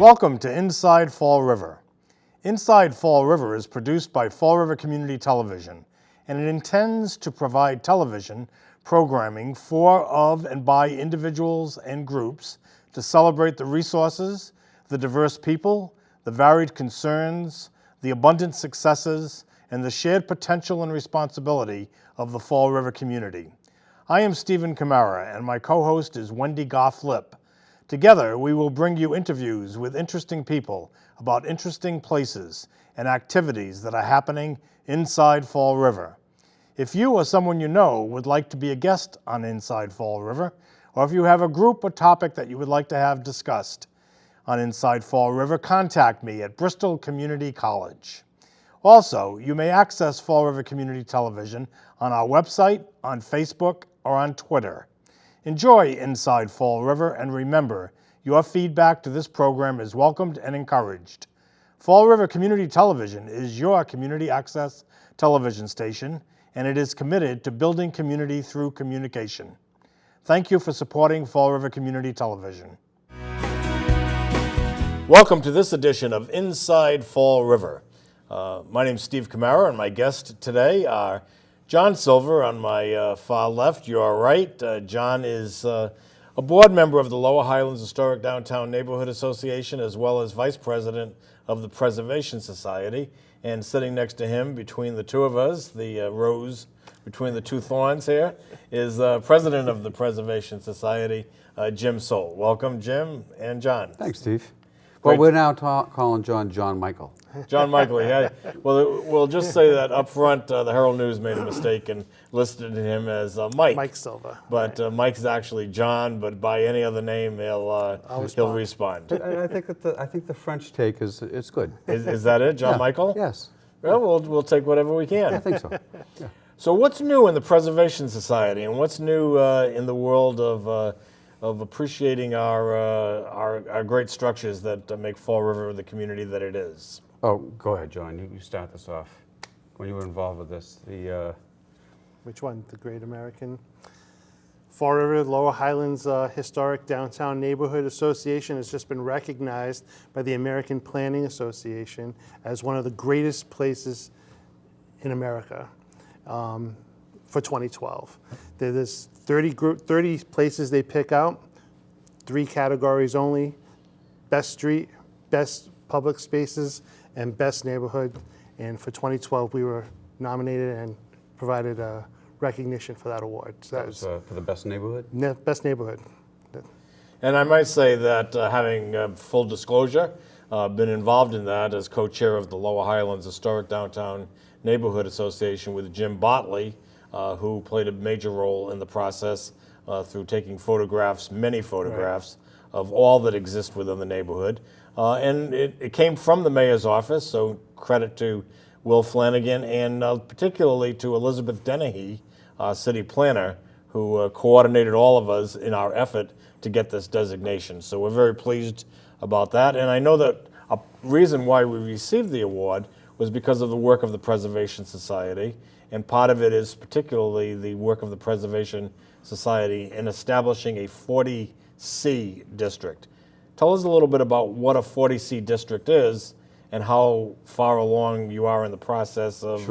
Welcome to Inside Fall River. Inside Fall River is produced by Fall River Community Television, and it intends to provide television programming for, of, and by individuals and groups to celebrate the resources, the diverse people, the varied concerns, the abundant successes, and the shared potential and responsibility of the Fall River community. I am Stephen Camara, and my co-host is Wendy Goff-Lipp. Together, we will bring you interviews with interesting people about interesting places and activities that are happening inside Fall River. If you or someone you know would like to be a guest on Inside Fall River, or if you have a group or topic that you would like to have discussed on Inside Fall River, contact me at Bristol Community College. Also, you may access Fall River Community Television on our website, on Facebook, or on Twitter. Enjoy Inside Fall River, and remember, your feedback to this program is welcomed and encouraged. Fall River Community Television is your community access television station, and it is committed to building community through communication. Thank you for supporting Fall River Community Television. Welcome to this edition of Inside Fall River. My name is Steve Camara, and my guests today are John Silver on my far left, your right. John is a board member of the Lower Highlands Historic Downtown Neighborhood Association, as well as vice president of the Preservation Society. And sitting next to him, between the two of us, the rose between the two thorns here, is president of the Preservation Society, Jim Soule. Welcome, Jim and John. Thanks, Steve. Well, we're now calling John Michael. John Michael, yeah. Well, we'll just say that up front, the Herald News made a mistake and listed him as Mike. Mike Silva. But right. Mike's actually John, but by any other name, he'll respond. I think the French take is good. Is that it, John Michael? Yes. Well, we'll take whatever we can. Yeah, I think so. Yeah. So what's new in the Preservation Society, and what's new in the world of appreciating our great structures that make Fall River the community that it is? Oh, go ahead, John. You start this off. When you were involved with this, Which one? The Great American Fall River Lower Highlands Historic Downtown Neighborhood Association has just been recognized by the American Planning Association as one of the greatest places in America for 2012. There's 30 places they pick out, 3 categories only: best street, best public spaces, and best neighborhood. And for 2012, we were nominated and provided a recognition for that award. So that was for the best neighborhood? Best neighborhood. And I might say that having full disclosure, been involved in that as co-chair of the Lower Highlands Historic Downtown Neighborhood Association with Jim Botley, who played a major role in the process through taking photographs, many photographs, of all that exist within the neighborhood. And it came from the mayor's office, so credit to Will Flanagan, and particularly to Elizabeth Dennehy, city planner, who coordinated all of us in our effort to get this designation. So we're very pleased about that. And I know that a reason why we received the award was because of the work of the Preservation Society, and part of it is particularly the work of the Preservation Society in establishing a 40C district. Tell us a little bit about what a 40C district is and how far along you are in the process of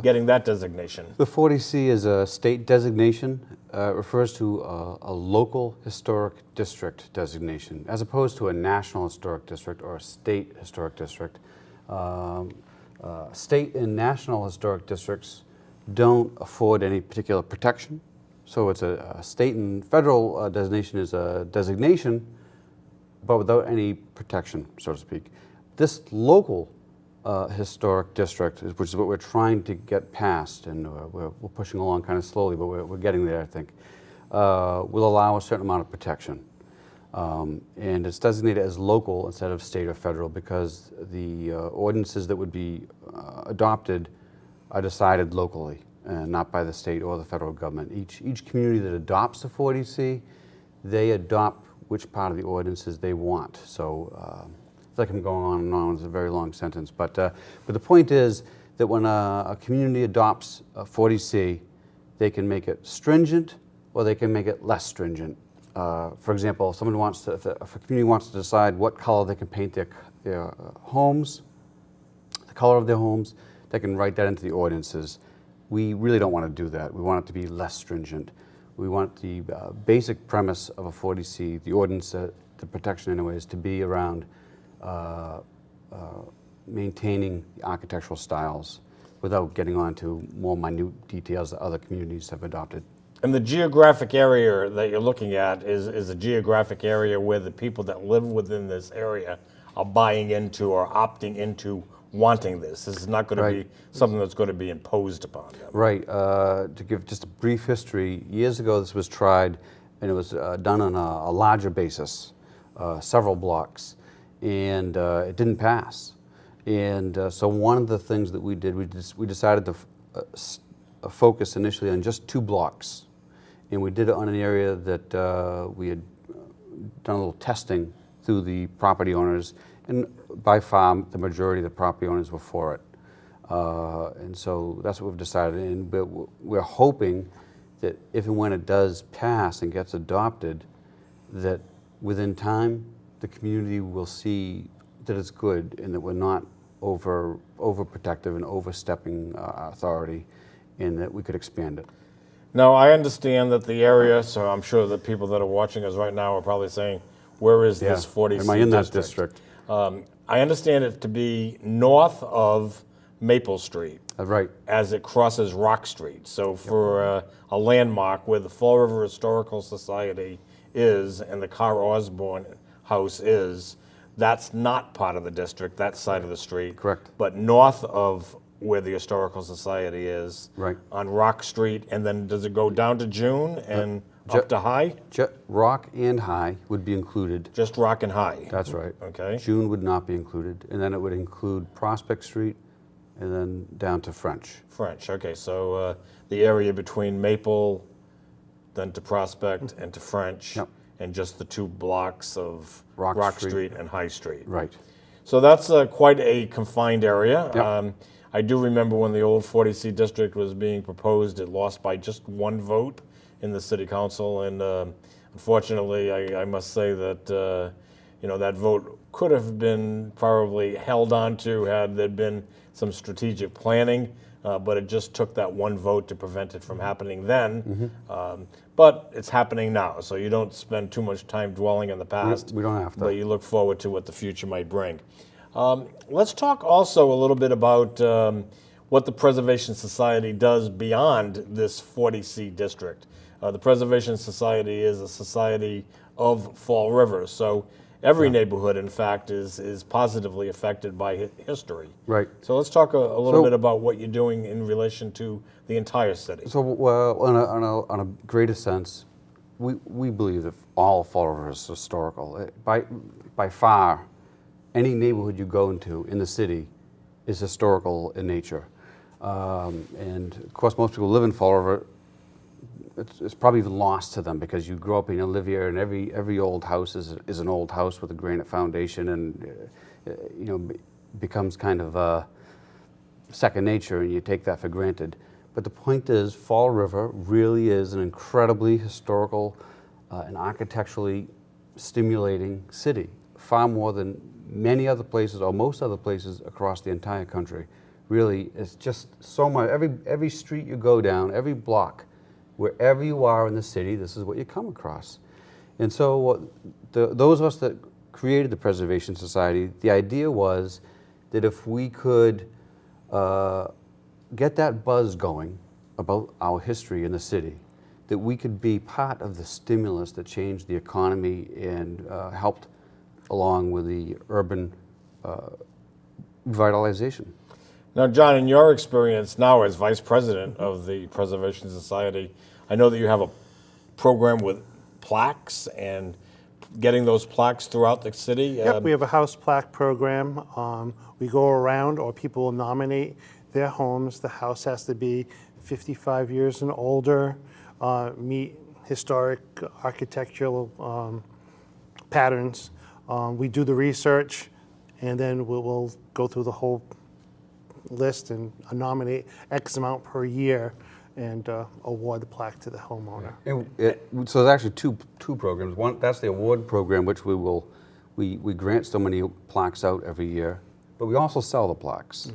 getting that designation. The 40C is a state designation. It refers to a local historic district designation, as opposed to a national historic district or a state historic district. State and national historic districts don't afford any particular protection. So it's a state and federal designation is a designation, but without any protection, so to speak. This local historic district, which is what we're trying to get past, and we're pushing along kind of slowly, but we're getting there, I think, will allow a certain amount of protection. And it's designated as local instead of state or federal because the ordinances that would be adopted are decided locally and not by the state or the federal government. Each community that adopts the 40C, they adopt which part of the ordinances they want. So I feel like I'm going on and on. It's a very long sentence. But the point is that when a community adopts a 40C, they can make it stringent or they can make it less stringent. For example, if someone wants to, if a community wants to decide what color they can paint their homes, the color of their homes, they can write that into the ordinances. We really don't want to do that. We want it to be less stringent. We want the basic premise of a 40C, the ordinance, the protection anyways, to be around maintaining the architectural styles without getting on to more minute details that other communities have adopted. And the geographic area that you're looking at is a geographic area where the people that live within this area are buying into or opting into wanting this. This is not going to Right. be something that's going to be imposed upon them. Right. To give just a brief history, years ago this was tried, and it was done on a larger basis, several blocks, and it didn't pass. And so one of the things that we did, we decided to focus initially on just 2 blocks, and we did it on an area that we had done a little testing through the property owners, and by far the majority of the property owners were for it. And so that's what we've decided, and we're hoping that if and when it does pass and gets adopted, that within time the community will see that it's good and that we're not overprotective and overstepping authority, and that we could expand it. Now, I understand that the area, so I'm sure the people that are watching us right now are probably saying, where is this 40C Am I in that district? district? I understand it to be north of Maple Street Right. as it crosses Rock Street. So for a landmark where the Fall River Historical Society is and the Carr Osborne House is, that's not part of the district, that side of the street. Correct. But north of where the Historical Society is, Right. on Rock Street, and then does it go down to June and up to High? Rock and High would be included. Just Rock and High? That's right. Okay. June would not be included, and then it would include Prospect Street, and then down to French. French, okay, so the area between Maple, then to Prospect, and to French, Yep. and just the 2 blocks of Rock Rock Street. Street and High Street. Right. So that's quite a confined area. Yep. I do remember when the old 40C district was being proposed, it lost by just 1 vote in the city council, and unfortunately, I must say that that vote could have been probably held on to had there been some strategic planning, but it just took that 1 vote to prevent it from happening then. But it's happening now, so you don't spend too much time dwelling in the past. We don't have to. But you look forward to what the future might bring. Let's talk also a little bit about what the Preservation Society does beyond this 40C district. The Preservation Society is a society of Fall River, so every neighborhood, in fact, is positively affected by history. Right. So let's talk a little bit about what you're doing in relation to the entire city. So, on a greater sense, we believe that all Fall River is historical. By far, any neighborhood you go into in the city is historical in nature. And of course, most people live in Fall River. It's probably even lost to them because you grow up and you live here, and every old house is an old house with a granite foundation, and becomes kind of second nature, and you take that for granted. But the point is, Fall River really is an incredibly historical and architecturally stimulating city, far more than many other places or most other places across the entire country. Really, it's just so much. Every street you go down, every block, wherever you are in the city, this is what you come across. And so those of us that created the Preservation Society, the idea was that if we could get that buzz going about our history in the city, that we could be part of the stimulus that changed the economy and helped along with the urban revitalization. Now, John, in your experience now as Vice President of the Preservation Society, I know that you have a program with plaques and getting those plaques throughout the city. Yep, we have a house plaque program. We go around, or people will nominate their homes. The house has to be 55 years and older, meet historic architectural patterns. We do the research, and then we'll go through the whole list and nominate X amount per year. and award the plaque to the homeowner. So there's actually two programs. One, that's the award program, which we grant so many plaques out every year, but we also sell the plaques,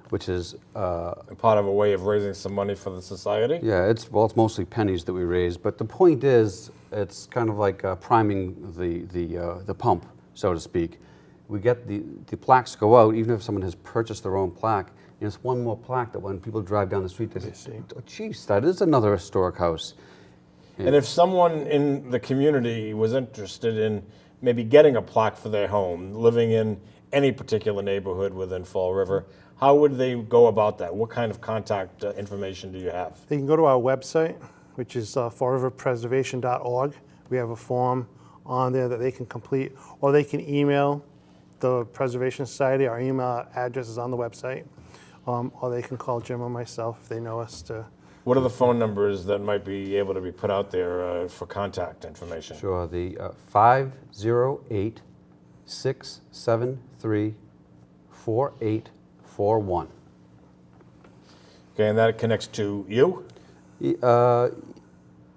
which is Part of a way of raising some money for the society. yeah, it's mostly pennies that we raise. But the point is, it's kind of like priming the pump, so to speak. We get the plaques go out, even if someone has purchased their own plaque. And it's one more plaque that when people drive down the street, they say, "Oh, geez, that is another historic house." And if someone in the community was interested in maybe getting a plaque for their home, living in any particular neighborhood within Fall River, how would they go about that? What kind of contact information do you have? They can go to our website, which is fallriverpreservation.org. We have a form on there that they can complete, or they can email the Preservation Society. Our email address is on the website, or they can call Jim or myself if they know us to. What are the phone numbers that might be able to be put out there for contact information? Sure, the 508-673-4841. Okay, and that connects to you?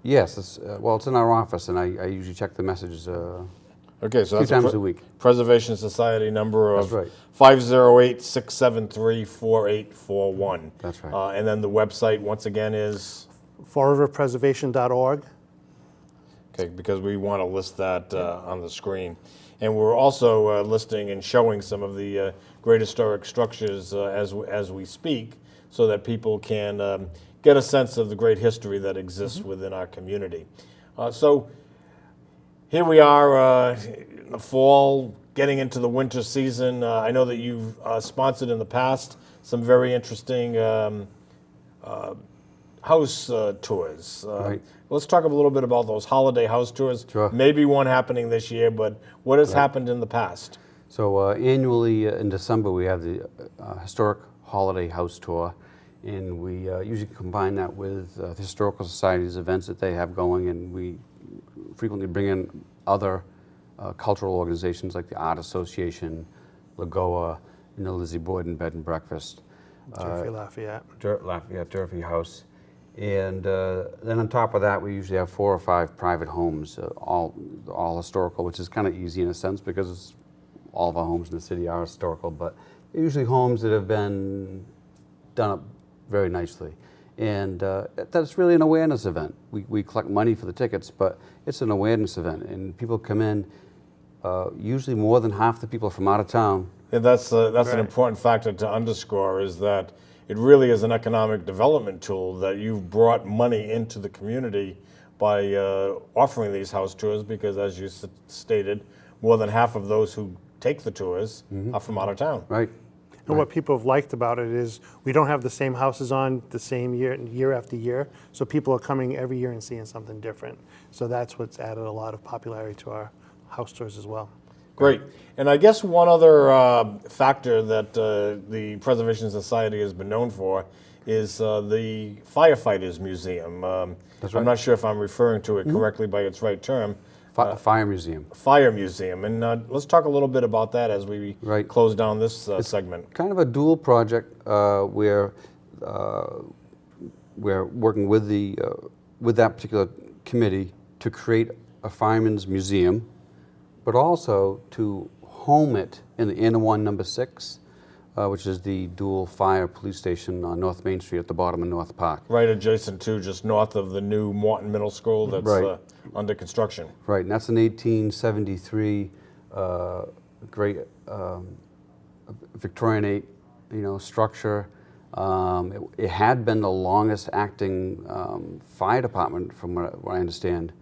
Yes, it's in our office, and I usually check the messages Okay, so a few that's times a week. Preservation Society number of That's right. 508-673-4841. That's right. And then the website, once again, is? fallriverpreservation.org. Okay, because we want to list that on the screen. And we're also listing and showing some of the great historic structures as we speak, so that people can get a sense of the great history that exists within our community. So here we are in the fall, getting into the winter season. I know that you've sponsored in the past some very interesting house tours. Right. Let's talk a little bit about those holiday house tours. Sure. Maybe one happening this year, but what has happened in the past? So annually in December, we have the Historic Holiday House Tour, and we usually combine that with the Historical Society's events that they have going, and we frequently bring in other cultural organizations like the Art Association, Lagoa, and the Lizzie Borden Bed and Breakfast. Durfee Lafayette. Lafayette Durfee House. And then on top of that, we usually have 4 or 5 private homes, all historical, which is kind of easy in a sense because all of our homes in the city are historical, but they're usually homes that have been done up very nicely. And that's really an awareness event. We collect money for the tickets, but it's an awareness event, and people come in, usually more than half the people are from out of town. And that's an Right. important factor to underscore, is that it really is an economic development tool that you've brought money into the community by offering these house tours, because as you stated, more than half of those who take the tours are from out of town. Right. And what people have liked about it is we don't have the same houses on the same year after year, so people are coming every year and seeing something different. So that's what's added a lot of popularity to our house tours as well. Great. And I guess one other factor that the Preservation Society has been known for is the Firefighters Museum. That's I'm right. not sure if I'm referring to it correctly by its right term. Fire Museum. Fire Museum. And let's talk a little bit about that as we Right. close down this segment. Kind of a dual project where we're working with that particular committee to create a fireman's museum, but also to home it in the Anawan number 6, which is the dual fire police station on North Main Street at the bottom of North Park. Right adjacent to, just north of the new Morton Middle School that's Right. under construction. Right, and that's an 1873 great Victorian structure. It had been the longest acting fire department, from what I understand,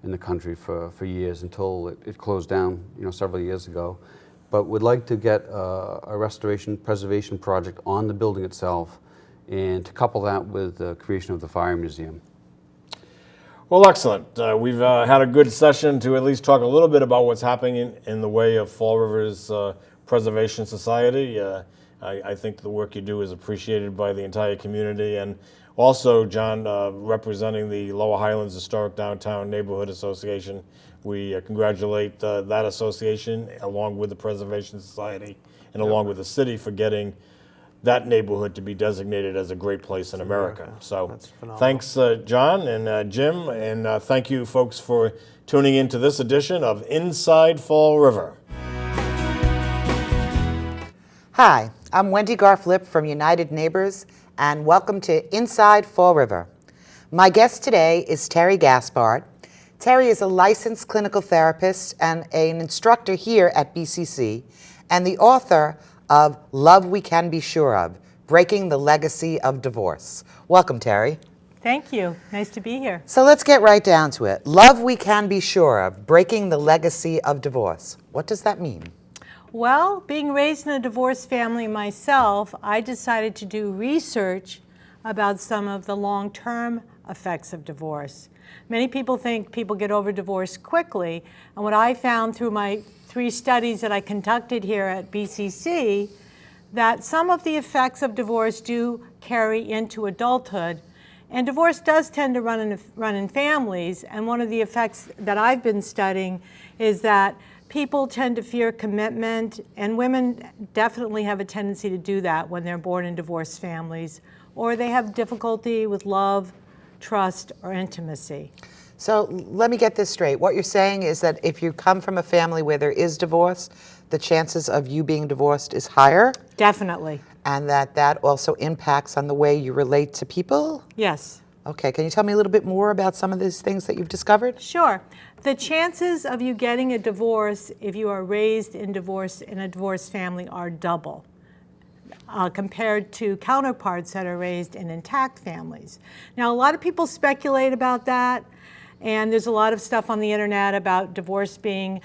in the country for years, until it closed down several years ago. But would like to get a restoration preservation project on the building itself, and to couple that with the creation of the Fire Museum. Well, excellent. We've had a good session to at least talk a little bit about what's happening in the way of Fall River's Preservation Society. I think the work you do is appreciated by the entire community, and also, John, representing the Lower Highlands Historic Downtown Neighborhood Association, we congratulate that association along with the Preservation Society and along with the city for getting that neighborhood to be designated as a great place in America. So That's phenomenal. thanks, John and Jim, and thank you folks for tuning into this edition of Inside Fall River. Hi, I'm Wendy Garflip from United Neighbors, and welcome to Inside Fall River. My guest today is Terry Gaspard. Terry is a licensed clinical therapist and an instructor here at BCC, and the author of Love We Can Be Sure Of, Breaking the Legacy of Divorce. Welcome, Terry. Thank you. Nice to be here. So let's get right down to it. Love We Can Be Sure Of, Breaking the Legacy of Divorce. What does that mean? Well, being raised in a divorced family myself, I decided to do research about some of the long-term effects of divorce. Many people think people get over divorce quickly, and what I found through my 3 studies that I conducted here at BCC, that some of the effects of divorce do carry into adulthood. And divorce does tend to run in families, and one of the effects that I've been studying is that people tend to fear commitment, and women definitely have a tendency to do that when they're born in divorced families, or they have difficulty with love, trust, or intimacy. So let me get this straight. What you're saying is that if you come from a family where there is divorce, the chances of you being divorced is higher? Definitely. And that also impacts on the way you relate to people? Yes. Okay, can you tell me a little bit more about some of these things that you've discovered? Sure. The chances of you getting a divorce if you are raised in a divorced family are double compared to counterparts that are raised in intact families. Now, a lot of people speculate about that, and there's a lot of stuff on the internet about divorce being,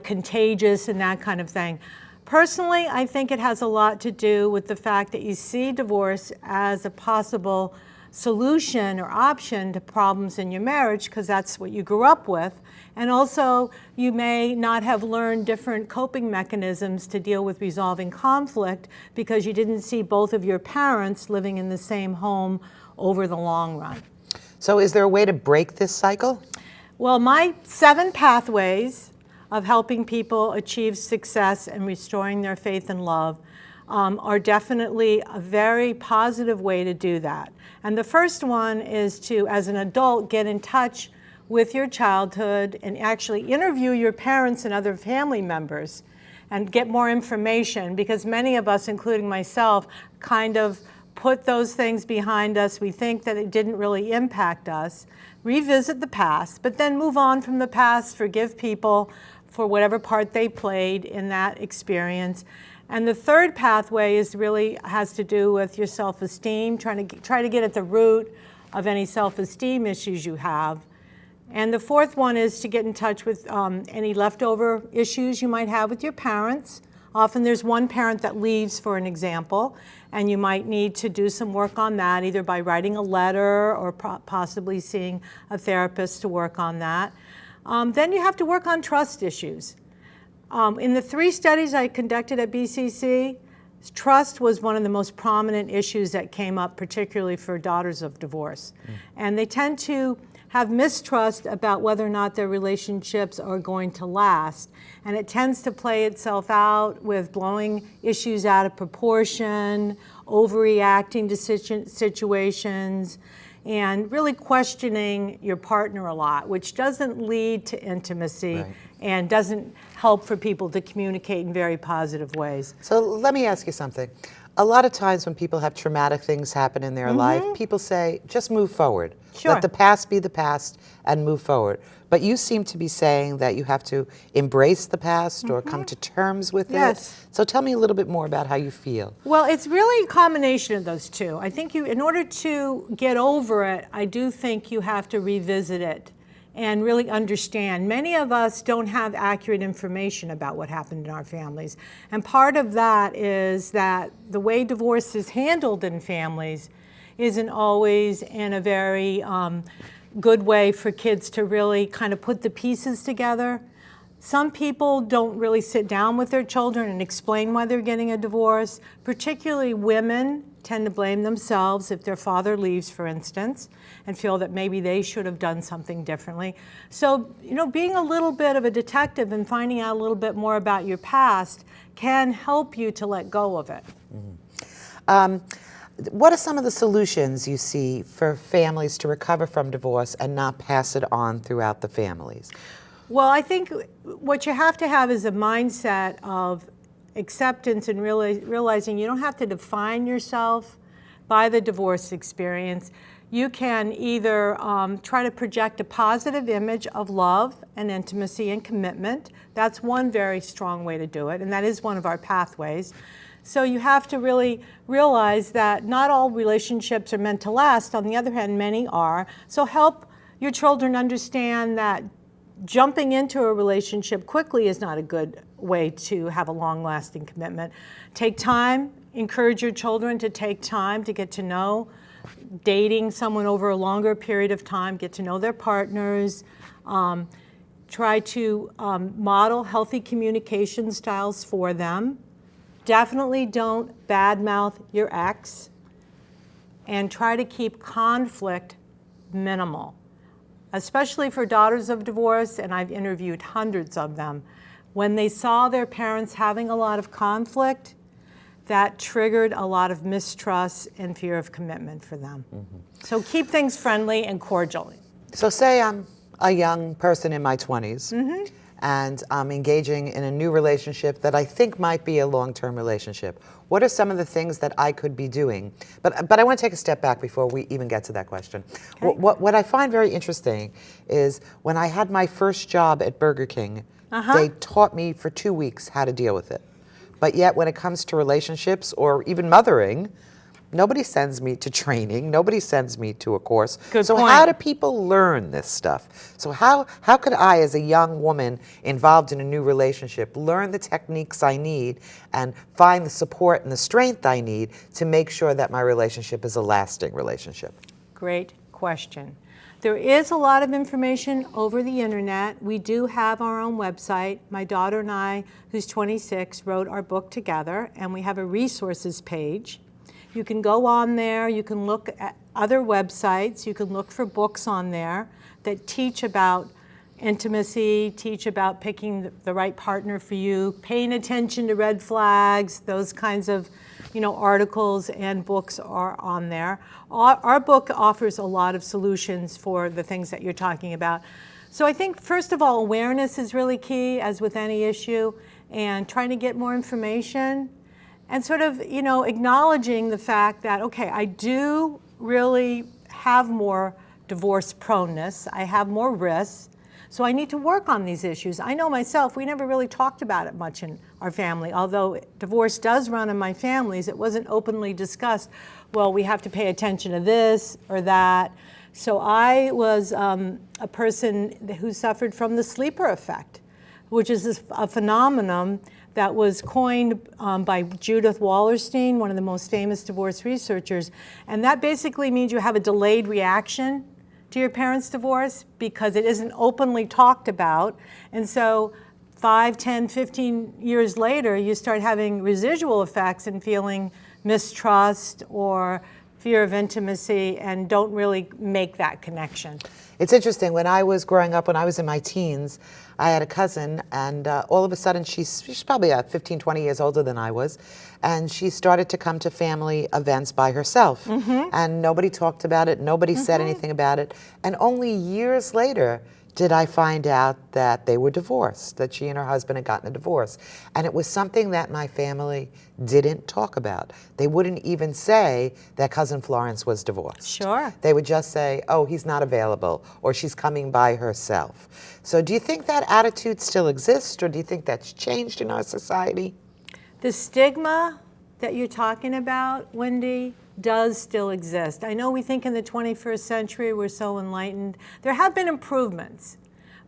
contagious and that kind of thing. Personally, I think it has a lot to do with the fact that you see divorce as a possible solution or option to problems in your marriage because that's what you grew up with. And also, you may not have learned different coping mechanisms to deal with resolving conflict because you didn't see both of your parents living in the same home over the long run. So is there a way to break this cycle? Well, my 7 pathways of helping people achieve success and restoring their faith and love are definitely a very positive way to do that. And the first one is to, as an adult, get in touch with your childhood and actually interview your parents and other family members and get more information, because many of us, including myself, kind of put those things behind us. We think that it didn't really impact us. Revisit the past, but then move on from the past, forgive people for whatever part they played in that experience. And the third pathway has to do with your self-esteem, try to get at the root of any self-esteem issues you have. And the fourth one is to get in touch with any leftover issues you might have with your parents. Often there's one parent that leaves, for an example, and you might need to do some work on that, either by writing a letter or possibly seeing a therapist to work on that. Then you have to work on trust issues. In the 3 studies I conducted at BCC, trust was one of the most prominent issues that came up, particularly for daughters of divorce. And they tend to have mistrust about whether or not their relationships are going to last. And it tends to play itself out with blowing issues out of proportion, overreacting to situations, and really questioning your partner a lot, which doesn't lead to intimacy. Right. And doesn't help for people to communicate in very positive ways. So let me ask you something. A lot of times when people have traumatic things happen in their life, people say, just move forward. Sure. Let the past be the past and move forward. But you seem to be saying that you have to embrace the past or come to terms with Yes. it. So tell me a little bit more about how you feel. Well, it's really a combination of those two. I think in order to get over it, I do think you have to revisit it and really understand. Many of us don't have accurate information about what happened in our families. And part of that is that the way divorce is handled in families isn't always in a very good way for kids to really kind of put the pieces together. Some people don't really sit down with their children and explain why they're getting a divorce. Particularly women tend to blame themselves if their father leaves, for instance, and feel that maybe they should have done something differently. So, being a little bit of a detective and finding out a little bit more about your past can help you to let go of it. What are some of the solutions you see for families to recover from divorce and not pass it on throughout the families? Well, I think what you have to have is a mindset of acceptance and realizing you don't have to define yourself by the divorce experience. You can either try to project a positive image of love and intimacy and commitment. That's one very strong way to do it, and that is one of our pathways. So you have to really realize that not all relationships are meant to last. On the other hand, many are. So help your children understand that jumping into a relationship quickly is not a good way to have a long-lasting commitment. Take time, encourage your children to take time to get to know dating someone over a longer period of time, get to know their partners, try to model healthy communication styles for them. Definitely don't badmouth your ex, and try to keep conflict minimal. Especially for daughters of divorce, and I've interviewed hundreds of them, when they saw their parents having a lot of conflict, that triggered a lot of mistrust and fear of commitment for them. So keep things friendly and cordial. So say I'm a young person in my 20s and I'm engaging in a new relationship that I think might be a long-term relationship. What are some of the things that I could be doing? But I want to take a step back before we even get to that question. Okay. What I find very interesting is when I had my first job at Burger King, they taught me for 2 weeks how to deal with it. But yet when it comes to relationships or even mothering, nobody sends me to training. Nobody sends me to a course. Good so point. how do people learn this stuff? So how could I, as a young woman involved in a new relationship, learn the techniques I need and find the support and the strength I need to make sure that my relationship is a lasting relationship? Great question. There is a lot of information over the internet. We do have our own website. My daughter and I, who's 26, wrote our book together, and we have a resources page. You can go on there, you can look at other websites, you can look for books on there that teach about intimacy, teach about picking the right partner for you, paying attention to red flags, those kinds of articles and books are on there. Our book offers a lot of solutions for the things that you're talking about. So I think, first of all, awareness is really key, as with any issue, and trying to get more information and sort of, acknowledging the fact that, okay, I do really have more divorce proneness, I have more risks, so I need to work on these issues. I know myself, we never really talked about it much in our family. Although divorce does run in my families, it wasn't openly discussed. Well, we have to pay attention to this or that. So I was a person who suffered from the sleeper effect, which is a phenomenon that was coined by Judith Wallerstein, one of the most famous divorce researchers. And that basically means you have a delayed reaction to your parents' divorce because it isn't openly talked about. And so 5, 10, 15 years later, you start having residual effects and feeling mistrust or fear of intimacy and don't really make that connection. It's interesting. When I was growing up, when I was in my teens, I had a cousin, and all of a sudden, she's probably 15, 20 years older than I was, and she started to come to family events by herself. And nobody talked about it, nobody said anything about it. And only years later did I find out that they were divorced, that she and her husband had gotten a divorce. And it was something that my family didn't talk about. They wouldn't even say that Cousin Florence was divorced. Sure. They would just say, oh, he's not available, or she's coming by herself. So do you think that attitude still exists, or do you think that's changed in our society? The stigma that you're talking about, Wendy, does still exist. I know we think in the 21st century we're so enlightened. There have been improvements,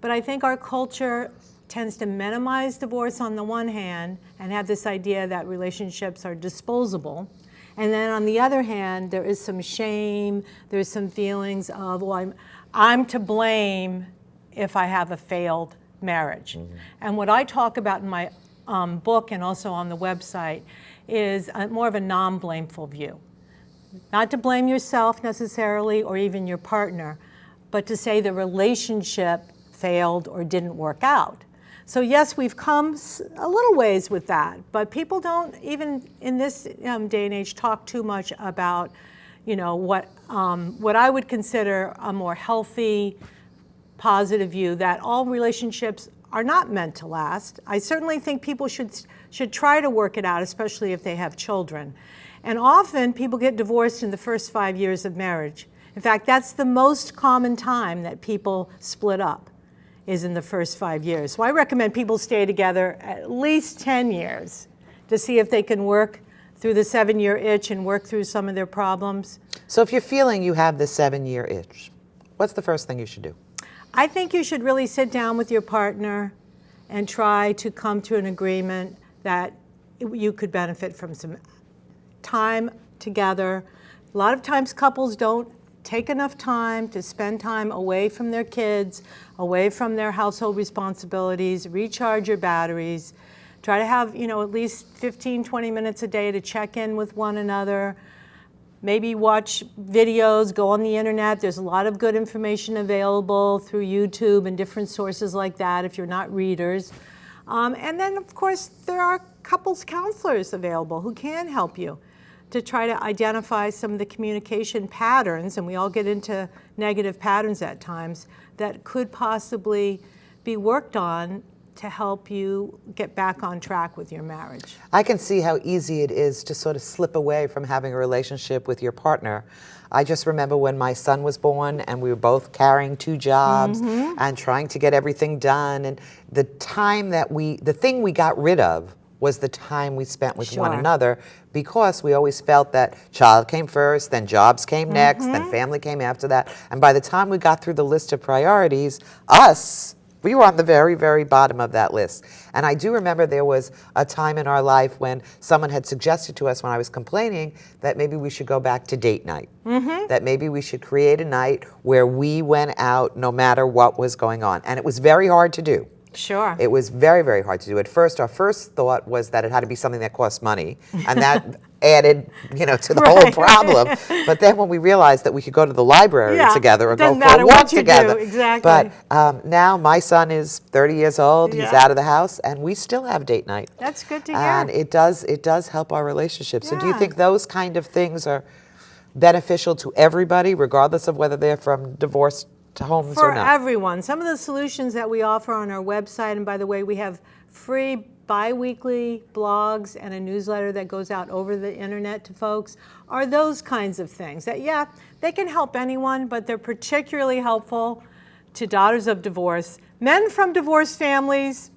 but I think our culture tends to minimize divorce on the one hand and have this idea that relationships are disposable. And then on the other hand, there is some shame, there's some feelings of, well, I'm to blame if I have a failed marriage. And what I talk about in my book and also on the website is more of a non-blameful view. Not to blame yourself necessarily or even your partner, but to say the relationship failed or didn't work out. So yes, we've come a little ways with that, but people don't, even in this day and age, talk too much about, what I would consider a more healthy, positive view that all relationships are not meant to last. I certainly think people should try to work it out, especially if they have children. And often people get divorced in the first 5 years of marriage. In fact, that's the most common time that people split up, is in the first 5 years. So I recommend people stay together at least 10 years to see if they can work through the 7-year itch and work through some of their problems. So if you're feeling you have the 7-year itch, what's the first thing you should do? I think you should really sit down with your partner and try to come to an agreement that you could benefit from some time together. A lot of times couples don't take enough time to spend time away from their kids, away from their household responsibilities, recharge your batteries. Try to have, at least 15, 20 minutes a day to check in with one another. Maybe watch videos, go on the internet. There's a lot of good information available through YouTube and different sources like that if you're not readers. And then, of course, there are couples counselors available who can help you to try to identify some of the communication patterns, and we all get into negative patterns at times, that could possibly be worked on to help you get back on track with your marriage. I can see how easy it is to sort of slip away from having a relationship with your partner. I just remember when my son was born and we were both carrying 2 jobs and trying to get everything done, and the time that the thing we got rid of was the time we spent with one another, because we always felt that child came first, then jobs came next, then family came after that. And by the time we got through the list of priorities, we were on the very, very bottom of that list. And I do remember there was a time in our life when someone had suggested to us, when I was complaining, that maybe we should go back to date night. That maybe we should create a night where we went out no matter what was going on. And it was very hard to do. Sure. It was very, very hard to do. At first, our first thought was that it had to be something that cost money, and that added, to the whole problem. But then when we realized that we could go to the library together or go for a walk together. Exactly. But now my son is 30 years old. He's out of the house, and we still have date night. That's good to hear. And it does help our relationship. So do you think those kind of things are beneficial to everybody, regardless of whether they're from divorced homes or not? For everyone. Some of the solutions that we offer on our website, and by the way, we have free bi-weekly blogs and a newsletter that goes out over the internet to folks, are those kinds of things that, they can help anyone, but they're particularly helpful to daughters of divorce. Men from divorced families,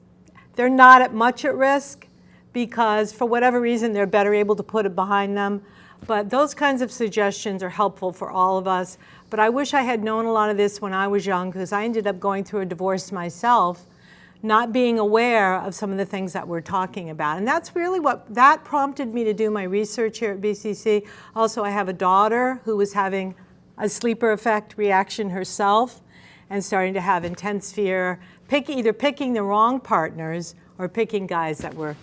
they're not much at risk because for whatever reason, they're better able to put it behind them. But those kinds of suggestions are helpful for all of us. But I wish I had known a lot of this when I was young, because I ended up going through a divorce myself, not being aware of some of the things that we're talking about. And that's really that prompted me to do my research here at BCC. Also, I have a daughter who was having a sleeper effect reaction herself and starting to have intense fear, either picking the wrong partners or picking guys that were,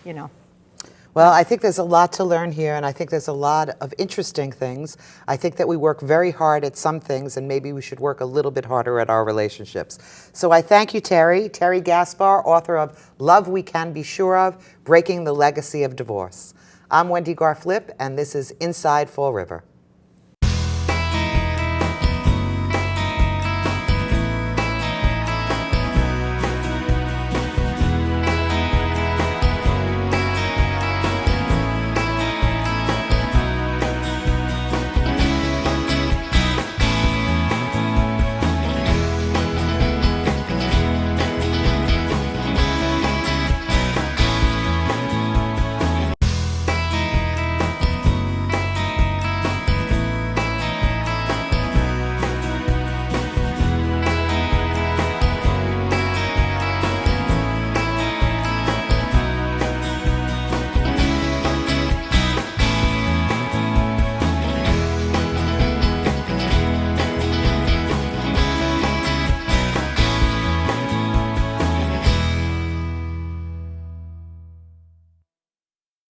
Well, I think there's a lot to learn here, and I think there's a lot of interesting things. I think that we work very hard at some things, and maybe we should work a little bit harder at our relationships. So I thank you, Terry Gaspar, author of Love We Can Be Sure Of, Breaking the Legacy of Divorce. I'm Wendy Garflip, and this is Inside Fall River.